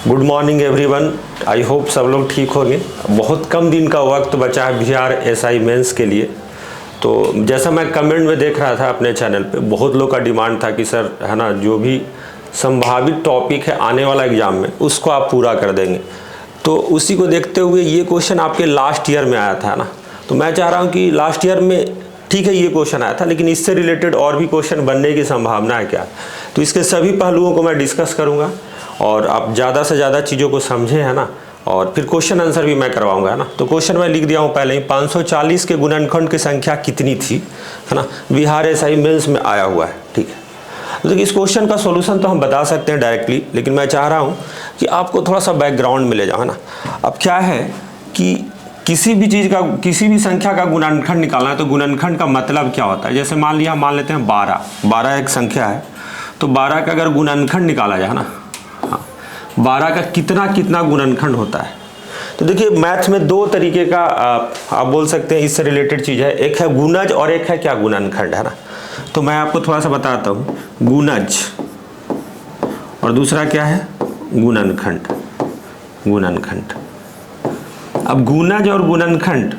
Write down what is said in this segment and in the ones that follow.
Good morning everyone. I hope सब लोग ठीक होंगे। बहुत कम दिन का वक्त बचा है बिहार एसआई मेंस के लिए। तो जैसा मैं कमेंट में देख रहा था अपने चैनल पे, बहुत लोग का डिमांड था कि सर है ना, जो भी संभावित टॉपिक है आने वाला एग्ज़ाम में उसको आप पूरा कर देंगे। तो उसी को देखते हुए ये क्वेश्चन आपके लास्ट ईयर में आया था ना, तो मैं चाह रहा हूँ कि लास्ट ईयर में ठीक है ये क्वेश्चन आया था, लेकिन इससे रिलेटेड और भी क्वेश्चन बनने की संभावना है क्या। तो इसके सभी पहलुओं को मैं डिस्कस करूँगा और आप ज़्यादा से ज़्यादा चीज़ों को समझे है ना, और फिर क्वेश्चन आंसर भी मैं करवाऊंगा है ना। तो क्वेश्चन मैं लिख दिया हूँ पहले ही, 540 के गुणनखंड की संख्या कितनी थी, है ना, बिहार एसआई मेंस में आया हुआ है। ठीक है, तो देखिए इस क्वेश्चन का सॉल्यूशन तो हम बता सकते हैं डायरेक्टली, लेकिन मैं चाह रहा हूँ कि आपको थोड़ा सा बैकग्राउंड मिले जाओ है ना। अब क्या है कि किसी भी चीज़ का, किसी भी संख्या का गुणनखंड निकालना है तो गुणनखंड का मतलब क्या होता है। जैसे मान लिया, मान लेते हैं 12 एक संख्या है, तो 12 का अगर गुणनखंड निकाला जाए ना, 12 का कितना कितना गुणनखंड होता है। तो देखिए मैथ्स में दो तरीके का आप बोल सकते हैं इससे रिलेटेड चीज़ है, एक है गुणज और एक है क्या, गुणनखंड, है ना। तो मैं आपको थोड़ा सा बताता हूँ, गुणज और दूसरा क्या है, गुणनखंड। गुणनखंड, अब गुणज और गुणनखंड,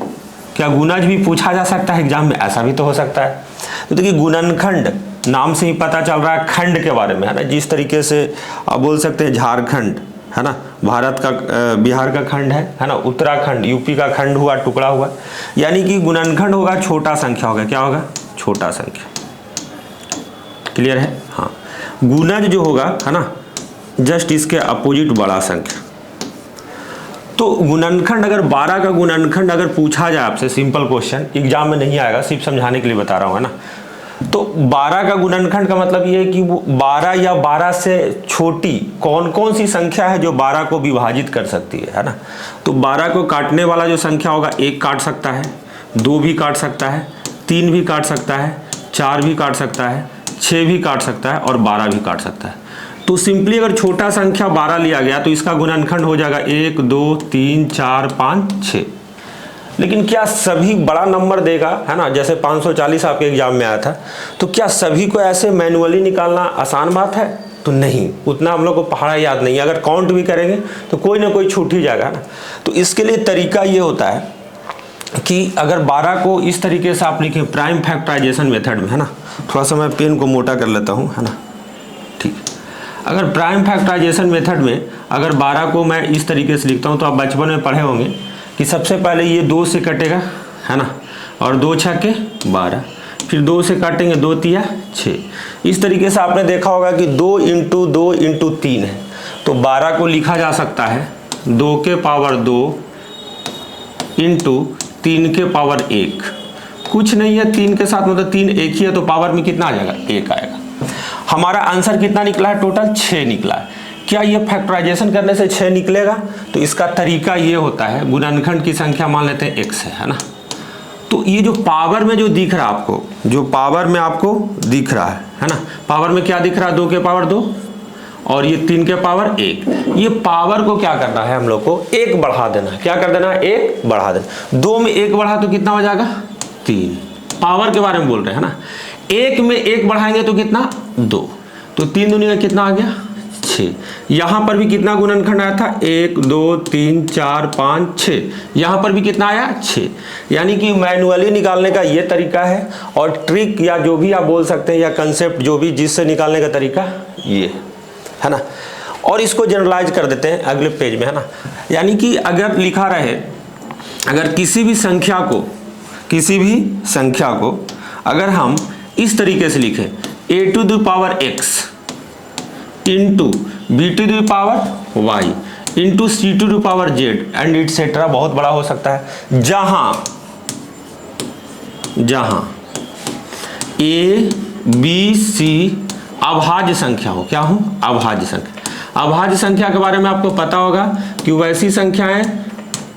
क्या गुणज भी पूछा जा सकता है एग्जाम में, ऐसा भी तो हो सकता है। तो देखिए गुणनखंड नाम से ही पता चल रहा है खंड के बारे में, है ना। जिस तरीके से आप बोल सकते हैं झारखंड, है ना, भारत का बिहार का खंड है ना, उत्तराखंड यूपी का खंड हुआ, टुकड़ा हुआ, यानी कि गुणनखंड होगा छोटा संख्या होगा। क्या होगा, छोटा संख्या। क्लियर है, हाँ। गुणज जो होगा है ना, जस्ट इसके अपोजिट बड़ा संख्या। तो गुणनखंड, अगर 12 का गुणनखंड अगर पूछा जाए आपसे, सिंपल क्वेश्चन, एग्जाम में नहीं आएगा, सिर्फ समझाने के लिए बता रहा हूँ, है ना। तो 12 का गुणनखंड का मतलब ये है कि वो 12 या 12 से छोटी कौन कौन सी संख्या है जो 12 को विभाजित कर सकती है ना। तो 12 को काटने वाला जो संख्या होगा, 1 काट सकता है, 2 भी काट सकता है, 3 भी काट सकता है, 4 भी काट सकता है, 6 भी काट सकता है और 12 भी काट सकता है। तो सिंपली अगर छोटा संख्या 12 लिया गया तो इसका गुणनखंड हो जाएगा 1 2 3 4 5 6। लेकिन क्या सभी बड़ा नंबर देगा, है ना, जैसे 540 आपके एग्जाम में आया था, तो क्या सभी को ऐसे मैनुअली निकालना आसान बात है? तो नहीं, उतना हम लोग को पहाड़ा याद नहीं है। अगर काउंट भी करेंगे तो कोई ना कोई छूट ही जाएगा ना। तो इसके लिए तरीका ये होता है कि अगर 12 को इस तरीके से आप लिखें प्राइम फैक्टराइजेशन मेथड में, है ना। थोड़ा सा मैं पेन को मोटा कर लेता हूँ, है ना, ठीक। अगर प्राइम फैक्टराइजेशन मेथड में अगर 12 को मैं इस तरीके से लिखता हूँ, तो आप बचपन में पढ़े होंगे कि सबसे पहले ये 2 से कटेगा, है ना, और 2 छक्के 12, फिर 2 से काटेंगे, 2 तिया 6। इस तरीके से आपने देखा होगा कि 2 × 2 × 3 है। तो 12 को लिखा जा सकता है 2 के पावर 2 × 3 के पावर 1। कुछ नहीं है 3 के साथ, मतलब 3 एक ही है, तो पावर में कितना आ जाएगा, 1 आएगा। हमारा आंसर कितना निकला है, टोटल 6 निकला है। क्या ये फैक्टराइजेशन करने से 6 निकलेगा? तो इसका तरीका ये होता है, गुणनखंड की संख्या मान लेते हैं x है ना। तो ये जो पावर में जो दिख रहा है आपको, जो पावर में आपको दिख रहा है ना, पावर में क्या दिख रहा है, 2 के पावर 2 और ये 3 के पावर 1। ये पावर को क्या करना है, हम लोग को 1 बढ़ा देना है। क्या कर देना है, 1 बढ़ा देना। 2 में 1 बढ़ा तो कितना हो जाएगा, 3। पावर के बारे में बोल रहे हैं ना। 1 में 1 बढ़ाएंगे तो कितना, 2, तो 3 दूनी कितना आ गया, 6। यहां पर भी कितना गुणनखंड आया था, 1 2 3 4 5 6। यहां पर भी कितना आया, 6। यानी कि मैनुअली निकालने का ये तरीका है, और ट्रिक या जो भी आप बोल सकते हैं, या कंसेप्ट जो भी जिससे निकालने का तरीका ये है ना। और इसको जनरलाइज कर देते हैं अगले पेज में, है ना। यानी कि अगर लिखा रहे, अगर किसी भी संख्या को अगर हम इस तरीके से लिखें, a⁴x into b⁴y into c⁴z and et cetera, बहुत बड़ा हो सकता है, जहां a b c अभाज्य संख्या हो। क्या हो, अभाज्य संख्या। अभाज्य संख्या के बारे में आपको पता होगा कि वैसी संख्याएं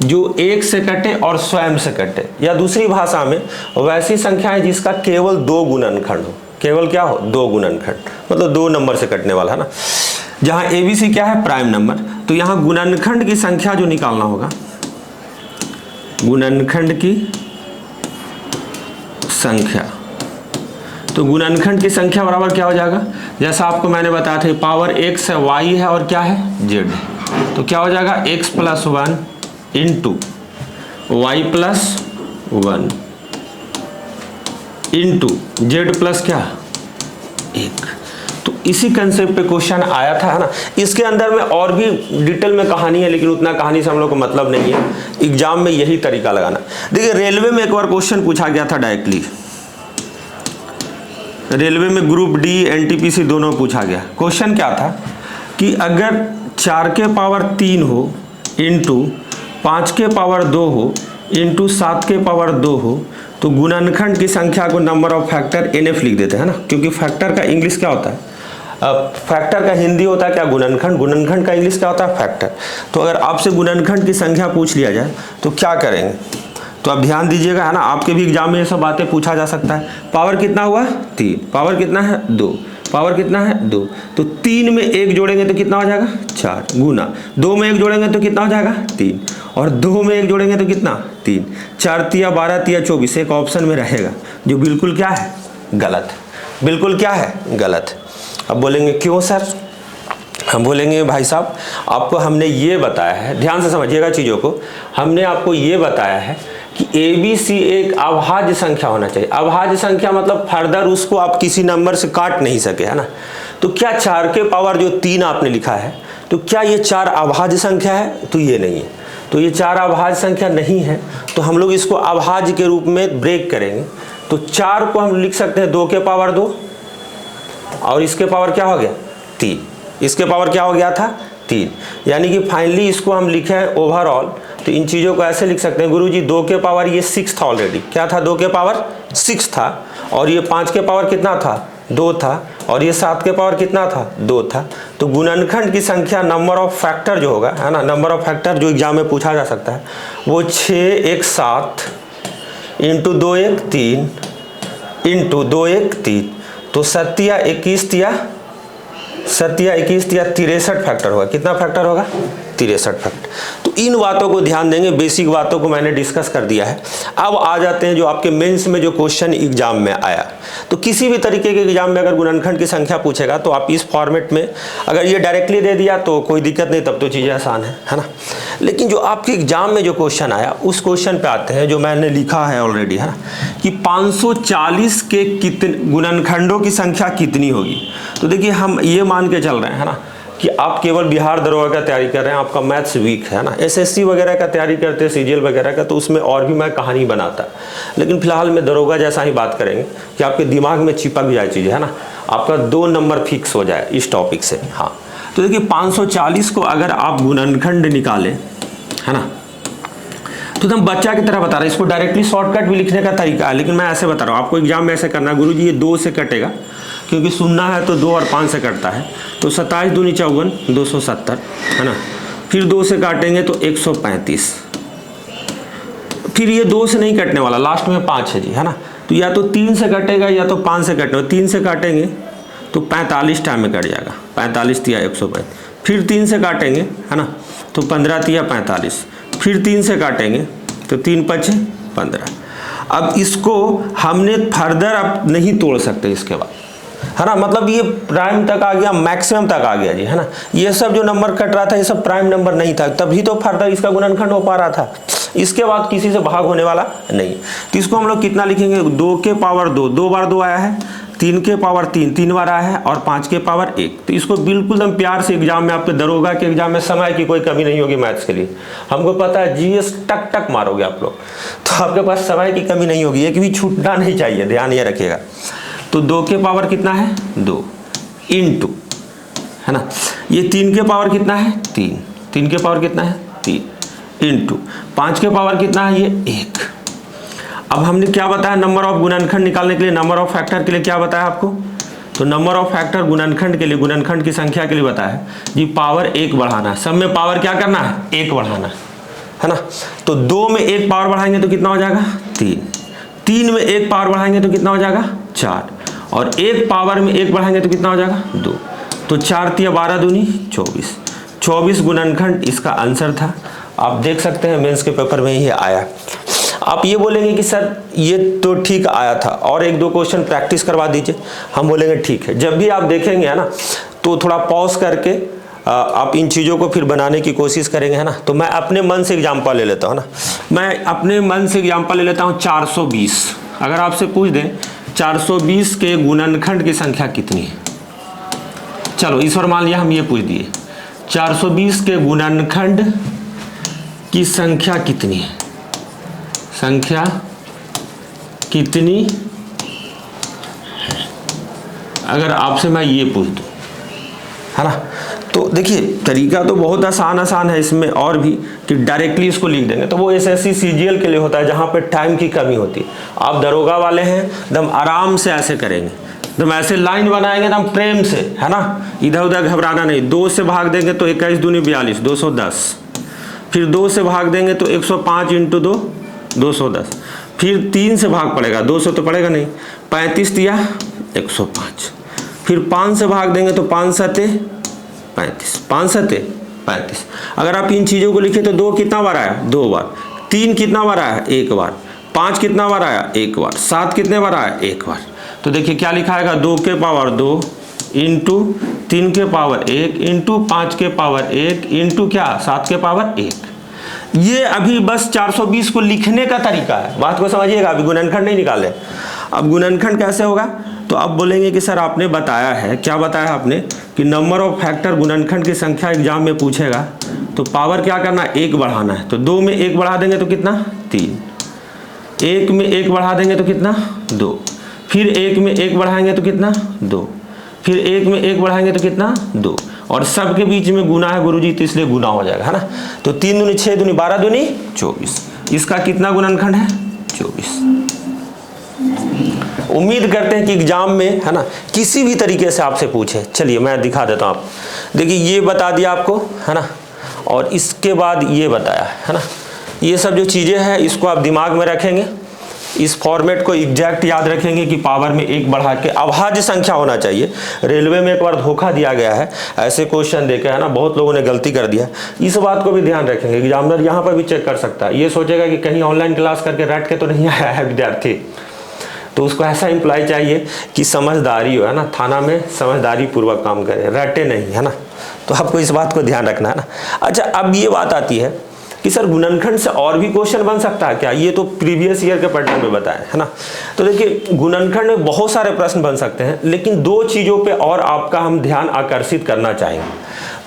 जो 1 से कटे और स्वयं से कटे, या दूसरी भाषा में वैसी संख्याएं जिसका केवल 2 गुणनखंड हो। केवल क्या हो, 2 गुणनखंड, मतलब 2 नंबर से कटने वाला, है ना। जहां ABC क्या है, प्राइम नंबर। तो यहां गुणनखंड की संख्या जो निकालना होगा, गुणनखंड की संख्या, तो गुणनखंड की संख्या बराबर क्या हो जाएगा, जैसा आपको मैंने बताया था, पावर x है, y है और क्या है, z है। तो क्या हो जाएगा x plus 1 into y plus 1 into z plus क्या 1। तो इसी कंसेप्ट पे क्वेश्चन आया था, है ना। इसके अंदर में और भी डिटेल में कहानी है, लेकिन उतना कहानी से हम लोग को मतलब नहीं है, एग्जाम में यही तरीका लगाना। देखिए रेलवे में एक बार क्वेश्चन पूछा गया था डायरेक्टली, रेलवे में ग्रुप डी एनटीपीसी दोनों पूछा गया। क्वेश्चन क्या था कि अगर 4 के पावर 3 हो इंटू 5 के पावर 2 हो इंटू 7 के पावर 2 हो तो गुणनखंड की संख्या को नंबर ऑफ फैक्टर NF लिख देते हैं ना, क्योंकि फैक्टर का इंग्लिश क्या होता है, फैक्टर का हिंदी होता है क्या गुणनखंड, गुणनखंड का इंग्लिश क्या होता है फैक्टर। तो अगर आपसे गुणनखंड की संख्या पूछ लिया जाए तो क्या करेंगे, तो आप ध्यान दीजिएगा, है ना। आपके भी एग्जाम में ये सब बातें पूछा जा सकता है। पावर कितना हुआ 3, पावर कितना है 2, पावर कितना है 2, तो 3 में 1 जोड़ेंगे तो कितना हो जाएगा 4 गुना 2 में 1 जोड़ेंगे तो कितना हो जाएगा 3 और 2 में 1 जोड़ेंगे तो कितना 3, 4 तिया 12 तिया 24, एक ऑप्शन में रहेगा जो बिल्कुल क्या है गलत, बिल्कुल क्या है गलत। अब बोलेंगे क्यों सर, हम बोलेंगे भाई साहब आपको हमने ये बताया है, ध्यान से समझिएगा चीज़ों को, हमने आपको ये बताया है कि ABC एक अभाज्य संख्या होना चाहिए। अभाज्य संख्या मतलब फर्दर उसको आप किसी नंबर से काट नहीं सके, है ना। तो क्या 4 के पावर जो 3 आपने लिखा है, तो क्या ये 4 अभाज्य संख्या है, तो ये नहीं है। तो ये 4 अभाज्य संख्या नहीं है, तो हम लोग इसको अभाज्य के रूप में ब्रेक करेंगे। तो 4 को हम लिख सकते हैं 2 के पावर 2 और इसके पावर क्या हो गया 3, इसके पावर क्या हो गया था 3, यानी कि फाइनली इसको हम लिखे हैं ओवरऑल। तो इन चीज़ों को ऐसे लिख सकते हैं गुरुजी 2 के पावर ये 6 था, ऑलरेडी क्या था 2 के पावर 6 था, और ये 5 के पावर कितना था 2 था, और ये 7 के पावर कितना था 2 था। तो गुणनखंड की संख्या नंबर ऑफ फैक्टर जो होगा, है ना, नंबर ऑफ फैक्टर जो एग्जाम में पूछा जा सकता है वो 6 1 7 इंटू 2 1 3 इंटू 2 1 3, तो 7 या 21 तिया 63 फैक्टर होगा। कितना फैक्टर होगा 63 फैक्टर। तो इन बातों को ध्यान देंगे, बेसिक बातों को मैंने डिस्कस कर दिया है। अब आ जाते हैं जो आपके मेंस में जो क्वेश्चन एग्जाम में आया। तो किसी भी तरीके के एग्जाम में अगर गुणनखंड की संख्या पूछेगा तो आप इस फॉर्मेट में, अगर ये डायरेक्टली दे दिया तो कोई दिक्कत नहीं, तब तो चीज़ें आसान है ना। लेकिन जो आपके एग्जाम में जो क्वेश्चन आया उस क्वेश्चन पे आते हैं जो मैंने लिखा है ऑलरेडी, है ना, कि 540 के कितने गुणनखंडों की संख्या कितनी होगी। तो देखिए हम ये मान के चल रहे हैं, है ना, कि आप केवल बिहार दरोगा का तैयारी कर रहे हैं, आपका मैथ्स वीक है ना। SSC वगैरह का तैयारी करते हैं, CGL वगैरह का, तो उसमें और भी मैं कहानी बनाता। लेकिन फिलहाल में दरोगा जैसा ही बात करेंगे कि आपके दिमाग में चिपक जाए चीज़ें, है ना, आपका 2 नंबर फिक्स हो जाए इस टॉपिक से। हाँ तो देखिए 540 को अगर आप गुणनखंड निकालें, है ना, तो हम बच्चा की तरह बता रहे हैं, इसको डायरेक्टली शॉर्टकट भी लिखने का तरीका है, लेकिन मैं ऐसे बता रहा हूँ आपको। एग्जाम में ऐसे करना है गुरुजी, ये 2 से कटेगा क्योंकि सुनना है, तो 2 और 5 से कटता है, तो 27 दूनी 54 270, है ना। फिर 2 से काटेंगे तो 135, फिर ये 2 से नहीं कटने वाला, लास्ट में 5 है जी, है ना। तो या तो 3 से कटेगा या तो 5 से कटेगा। 3 से काटेंगे तो 45 टाइम में कट जाएगा, 45 तिया 135, फिर 3 से काटेंगे, है ना, तो 15 तिया 45, फिर 3 से काटेंगे तो 3 5 15। अब इसको हमने फर्दर अब नहीं तोड़ सकते इसके बाद, है ना, मतलब ये प्राइम तक आ गया, मैक्सिमम तक आ गया जी, है ना। ये सब जो नंबर कट रहा था ये सब प्राइम नंबर नहीं था, तभी तो फर्दर इसका गुणनखंड हो पा रहा था। इसके बाद किसी से भाग होने वाला नहीं। तो इसको हम लोग कितना लिखेंगे, 2 के पावर 2, 2 बार 2 आया है, 3 के पावर 3 3 बार आया है, और 5 के पावर 1। तो इसको बिल्कुल एकदम प्यार से एग्जाम में, आपके दरोगा के एग्जाम में समय की कोई कमी नहीं होगी मैथ्स के लिए। हमको पता है GS टक टक मारोगे आप लोग, तो आपके पास समय की कमी नहीं होगी, एक भी छूटना नहीं चाहिए, ध्यान ये रखिएगा। तो 2 के पावर कितना है 2 इंटू, है ना, ये 3 के पावर कितना है 3, 3 के पावर कितना है 3 इंटू 5 के पावर कितना है ये 1। अब हमने क्या बताया नंबर ऑफ गुणनखंड निकालने के लिए, नंबर ऑफ फैक्टर के लिए क्या बताया आपको, तो नंबर ऑफ फैक्टर गुणनखंड के लिए, गुणनखंड की संख्या के लिए बताया जी पावर 1 बढ़ाना है। सब में पावर क्या करना है 1 बढ़ाना है ना। तो 2 में 1 पावर बढ़ाएंगे तो कितना हो जाएगा 3, 3 में 1 पावर बढ़ाएंगे तो कितना हो जाएगा 4, और 1 पावर में 1 बढ़ाएंगे तो कितना हो जाएगा 2। तो 4 तिया 12 दूनी 24, 24 गुणनखंड इसका आंसर था। आप देख सकते हैं मेंस के पेपर में ये आया। आप ये बोलेंगे कि सर ये तो ठीक आया था और 1-2 क्वेश्चन प्रैक्टिस करवा दीजिए, हम बोलेंगे ठीक है। जब भी आप देखेंगे, है ना, तो थोड़ा पॉज करके आप इन चीज़ों को फिर बनाने की कोशिश करेंगे, है ना। तो मैं अपने मन से एग्जाम्पल ले लेता हूँ ना, मैं अपने मन से एग्जाम्पल ले लेता हूँ 420। अगर आपसे पूछ दें 420 के गुणनखंड की संख्या कितनी है, चलो इस बार मान लिया हम ये पूछ दिए 420 के गुणनखंड की संख्या कितनी है, संख्या कितनी है, अगर आपसे मैं ये पूछ दूं, है ना। तो देखिए तरीका तो बहुत आसान है इसमें और भी, कि डायरेक्टली इसको लिख देंगे। तो वो एसएससी सीजीएल के लिए होता है जहाँ पे टाइम की कमी होती है। आप दरोगा वाले हैं, एकदम आराम से ऐसे करेंगे, एकदम ऐसे लाइन बनाएंगे एकदम प्रेम से, है ना, इधर उधर घबराना नहीं। 2 से भाग देंगे तो 21 दूनी 42, 210। फिर 2 से भाग देंगे तो 105 × 2, 210। फिर 3 से भाग पड़ेगा, 200 तो पड़ेगा नहीं, 35 दिया 105। फिर 5 से भाग देंगे तो 5 सते 35, 5 सते 35। अगर आप इन चीज़ों को लिखे तो 2 कितना बार आया, 2 बार। 3 कितना बार आया, 1 बार। 5 कितना बार आया, 1 बार। 7 कितने बार आया, 1 बार। तो देखिए क्या लिखा आएगा, 2 के पावर 2 इंटू 3 के पावर 1 इंटू 5 के पावर 1 इंटू क्या 7 के पावर 1। ये अभी बस 420 को लिखने का तरीका है, बात को समझिएगा। अभी गुणनखंड नहीं निकाले। अब गुणनखंड कैसे होगा, तो अब बोलेंगे कि सर आपने बताया है, क्या बताया आपने, कि नंबर ऑफ फैक्टर गुणनखंड की संख्या एग्जाम में पूछेगा तो पावर क्या करना, 1 बढ़ाना है। तो 2 में 1 बढ़ा देंगे तो कितना, 3। 1 में 1 बढ़ा देंगे तो कितना, 2। फिर 1 में 1 बढ़ाएंगे तो कितना, 2। फिर 1 में 1 बढ़ाएंगे तो कितना, 2। और सब के बीच में गुना है गुरुजी, तो इसलिए गुना हो जाएगा, है ना। तो 3 दूनी 6 दूनी 12 दूनी 24। इसका कितना गुणनखंड है, 24। उम्मीद करते हैं कि एग्जाम में, है ना, किसी भी तरीके से आपसे पूछे। चलिए मैं दिखा देता हूँ। आप देखिए ये बता दिया आपको, है ना, और इसके बाद ये बताया, है ना। ये सब जो चीज़ें हैं इसको आप दिमाग में रखेंगे, इस फॉर्मेट को एग्जैक्ट याद रखेंगे कि पावर में 1 बढ़ा के अभाज्य संख्या होना चाहिए। रेलवे में एक बार धोखा दिया गया है ऐसे क्वेश्चन देके, है ना, बहुत लोगों ने गलती कर दिया। इस बात को भी ध्यान रखेंगे, एग्जामिनर यहाँ पर भी चेक कर सकता है। ये सोचेगा कि कहीं ऑनलाइन क्लास करके रट के तो नहीं आया है विद्यार्थी, तो उसको ऐसा इम्प्लाई चाहिए कि समझदारी हो, है ना, थाना में समझदारी पूर्वक काम करे, रटे नहीं, है ना। तो आपको इस बात को ध्यान रखना है ना। अच्छा अब ये बात आती है कि सर गुणनखंड से और भी क्वेश्चन बन सकता है क्या, ये तो प्रीवियस ईयर के पैटर्न में बताया, है ना। तो देखिए गुणनखंड में बहुत सारे प्रश्न बन सकते हैं, लेकिन 2 चीज़ों पे और आपका हम ध्यान आकर्षित करना चाहेंगे।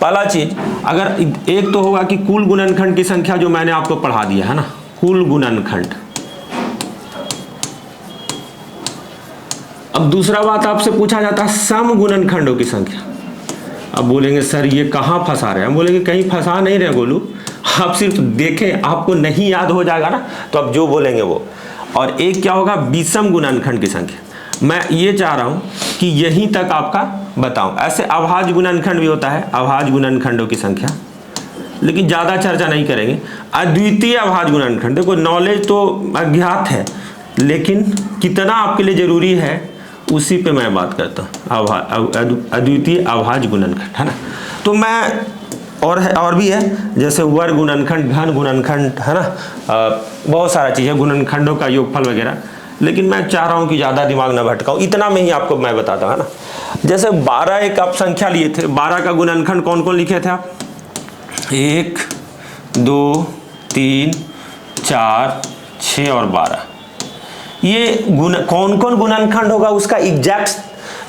पहला चीज, अगर एक तो होगा कि कुल गुणनखंड की संख्या जो मैंने आपको पढ़ा दिया है ना, कुल गुणनखंड। अब दूसरा बात आपसे पूछा जाता है सम गुणनखंडों की संख्या। अब बोलेंगे सर ये कहाँ फंसा रहे हैं, हम बोलेंगे कहीं फंसा नहीं रहे गोलू, आप सिर्फ देखें, आपको नहीं याद हो जाएगा ना तो आप जो बोलेंगे वो। और एक क्या होगा, विषम गुणनखंड की संख्या। मैं ये चाह रहा हूं कि यहीं तक आपका बताऊं। ऐसे अभाज्य गुणनखंड भी होता है, अभाज्य गुणनखंडों की संख्या, लेकिन ज्यादा चर्चा नहीं करेंगे। अद्वितीय अभाज्य गुणनखंड, देखो नॉलेज तो अज्ञात है, लेकिन कितना आपके लिए जरूरी है उसी पे मैं बात करता हूँ। अद्वितीय अभाज्य गुणनखंड, है ना। तो मैं और भी है, जैसे वर्ग गुणनखंड, घन गुणनखंड, है ना, बहुत सारा चीज़ है, गुणनखंडों का योगफल वगैरह, लेकिन मैं चाह रहा हूँ कि ज़्यादा दिमाग ना भटकाऊँ, इतना में ही आपको मैं बताता हूँ, है ना। जैसे 12 एक आप संख्या लिए थे, 12 का गुणनखंड कौन कौन लिखे थे आप, 1 2 3 4 6 और 12। ये कौन कौन गुणनखंड होगा उसका एग्जैक्ट,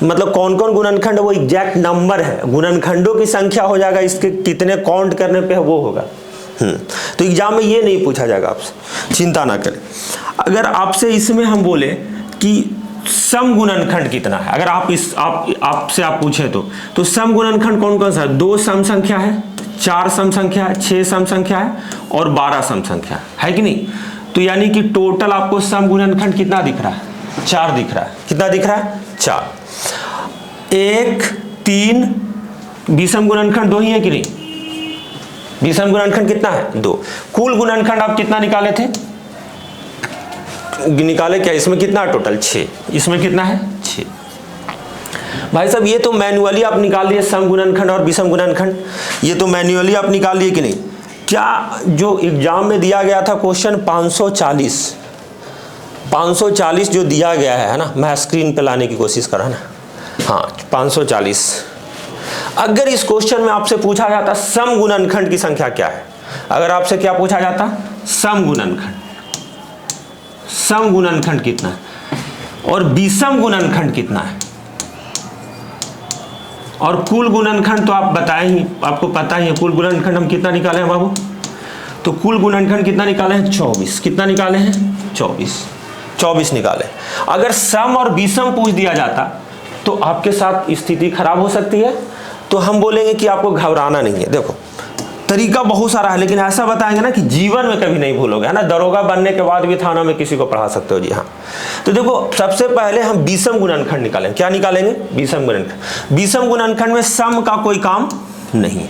मतलब कौन कौन गुणनखंड वो एग्जैक्ट नंबर है, गुणनखंडों की संख्या हो जाएगा, इसके कितने काउंट करने पे वो होगा। तो एग्जाम में ये नहीं पूछा जाएगा आपसे, चिंता ना करें। अगर आपसे इसमें हम बोले कि सम गुणनखंड कितना है, अगर आपसे आप पूछे तो सम गुणनखंड कौन कौन सा है, 2 सम संख्या है, 4 सम संख्या है, 6 सम संख्या है और 12 सम संख्या है कि नहीं। तो यानी कि टोटल आपको सम गुणनखंड कितना दिख रहा है, 4 दिख रहा है। कितना दिख रहा है, 4। 1 3 विषम गुणनखंड 2 ही है कि नहीं, विषम गुणनखंड कितना है, 2। कुल गुणनखंड आप कितना निकाले थे, निकाले क्या, इसमें कितना टोटल 6, इसमें कितना है 6। भाई साहब ये तो मैन्युअली आप निकाल लिए सम गुणनखंड और विषम गुणनखंड, ये तो मैन्युअली आप निकाल लिए कि नहीं। क्या जो एग्जाम में दिया गया था क्वेश्चन 540 जो दिया गया है ना, मैं स्क्रीन पे लाने की कोशिश कर रहा ना, हाँ 540। अगर इस क्वेश्चन में आपसे पूछा जाता सम गुणनखंड की संख्या क्या है, अगर आपसे क्या पूछा जाता सम गुणनखंड, सम गुणनखंड कितना है और विषम गुणनखंड कितना है और कुल गुणनखंड तो आप बताए ही, आपको पता ही है कुल गुणनखंड हम कितना निकाले हैं बाबू, तो कुल गुणनखंड कितना निकाले हैं 24, कितना निकाले हैं 24 निकाले। अगर सम और विषम पूछ दिया जाता तो आपके साथ स्थिति खराब हो सकती है, तो हम बोलेंगे कि आपको घबराना नहीं है। देखो तरीका बहुत सारा है, लेकिन ऐसा बताएंगे ना कि जीवन में कभी नहीं भूलोगे, है ना। दरोगा बनने के बाद भी थाना में किसी को पढ़ा सकते हो जी हाँ। तो देखो सबसे पहले हम विषम गुणनखंड निकालेंगे। क्या निकालेंगे? विषम गुणनखंड। विषम गुणनखंड में सम का कोई काम नहीं है,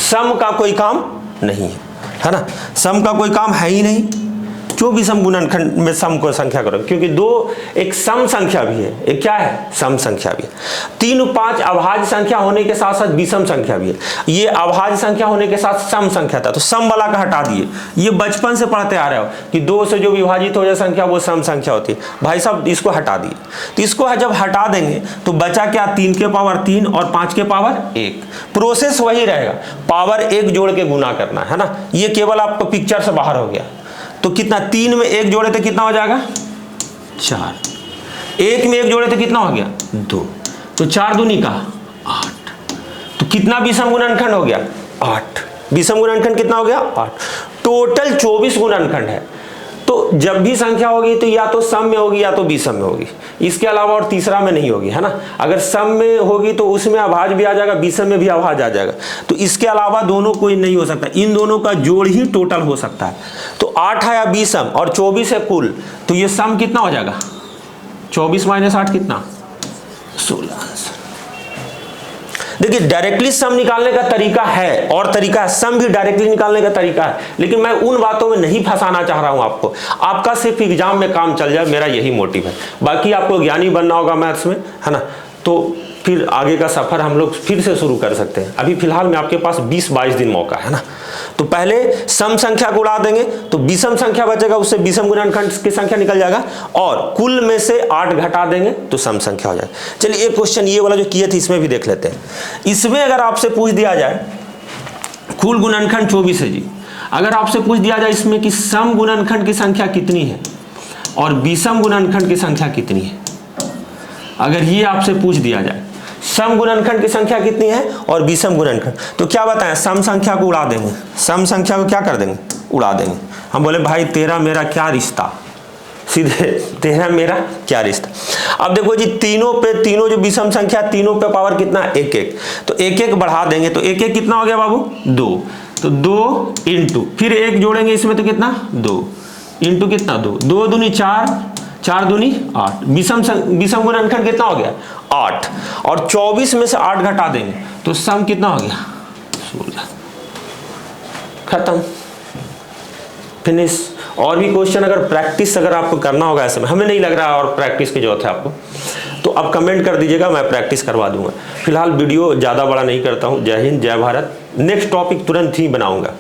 सम का कोई काम नहीं है ना, सम का कोई काम है ही नहीं। जो विषम गुणनखंड में सम को संख्या करो, क्योंकि दो एक सम संख्या भी है, एक क्या है सम संख्या भी है। 3 और 5 अभाज्य संख्या होने के साथ साथ विषम संख्या भी है। ये अभाज्य संख्या होने के साथ सम संख्या था, तो सम वाला का हटा दिए। ये बचपन से पढ़ते आ रहे हो कि 2 से जो विभाजित हो जाए संख्या वो सम संख्या होती है। भाई साहब इसको हटा दिए, तो इसको जब हटा देंगे तो बचा क्या 3 के पावर 3 और 5 के पावर 1। प्रोसेस वही रहेगा, पावर 1 जोड़ के गुना करना है ना। ये केवल आपको पिक्चर से बाहर हो गया। तो कितना 3 में 1 जोड़े तो कितना हो जाएगा 4, 1 में 1 जोड़े तो कितना हो गया 2, तो 4 दूनी का 8। तो कितना विषम गुणनखंड हो गया 8। विषम गुणनखंड कितना हो गया 8। टोटल 24 गुणनखंड है। तो जब भी संख्या होगी तो या तो सम में होगी या तो विषम में होगी, इसके अलावा और तीसरा में नहीं होगी, है ना। अगर सम में होगी तो उसमें अभाज्य भी आ जाएगा, विषम में भी अभाज्य आ जाएगा। तो इसके अलावा दोनों कोई नहीं हो सकता, इन दोनों का जोड़ ही टोटल हो सकता है। तो 8 है विषम और 24 है कुल, तो ये सम कितना हो जाएगा 24 - 8 कितना 16। देखिए डायरेक्टली सम निकालने का तरीका है और तरीका है, सम भी डायरेक्टली निकालने का तरीका है, लेकिन मैं उन बातों में नहीं फंसाना चाह रहा हूं आपको। आपका सिर्फ एग्जाम में काम चल जाए, मेरा यही मोटिव है। बाकी आपको ज्ञानी बनना होगा मैथ्स में, है ना, तो फिर आगे का सफर हम लोग फिर से शुरू कर सकते हैं। अभी फिलहाल में आपके पास 20-22 दिन मौका है ना। तो पहले सम संख्या को उड़ा देंगे तो विषम संख्या बचेगा, उससे विषम गुणनखंड की संख्या निकल जाएगा, और कुल में से 8 घटा देंगे तो सम संख्या हो जाएगा। चलिए एक क्वेश्चन ये वाला जो किए थे इसमें भी देख लेते हैं। इसमें अगर आपसे पूछ दिया जाए कुल गुणनखंड 24 है जी, अगर आपसे पूछ दिया जाए इसमें कि सम गुणनखंड की संख्या कितनी है और विषम गुणनखंड की संख्या कितनी है, अगर ये आपसे पूछ दिया जाए सम गुणनखंड की संख्या कितनी है और विषम गुणनखंड, तो क्या बताएं सम संख्या को उड़ा देंगे। सम संख्या को क्या कर देंगे उड़ा देंगे। हम बोले भाई तेरा मेरा क्या रिश्ता, सीधे तेरा मेरा क्या रिश्ता। अब देखो जी तीनों जो विषम संख्या तीनों पे पावर कितना 1-1, तो 1-1 बढ़ा देंगे तो 1-1 कितना हो गया बाबू 2, तो 2 इंटू फिर 1 जोड़ेंगे इसमें तो कितना 2 इंटू कितना 2, 2 दूनी 4, 4 दूनी 8। विषम गुणनखंड कितना हो गया 8, और 24 में से 8 घटा देंगे तो सम कितना हो गया 16। खत्म, फिनिश। और भी क्वेश्चन अगर प्रैक्टिस अगर आपको करना होगा ऐसे में, हमें नहीं लग रहा और प्रैक्टिस की जरूरत है आपको, तो आप कमेंट कर दीजिएगा, मैं प्रैक्टिस करवा दूंगा। फिलहाल वीडियो ज़्यादा बड़ा नहीं करता हूँ। जय हिंद, जय भारत। नेक्स्ट टॉपिक तुरंत ही बनाऊंगा।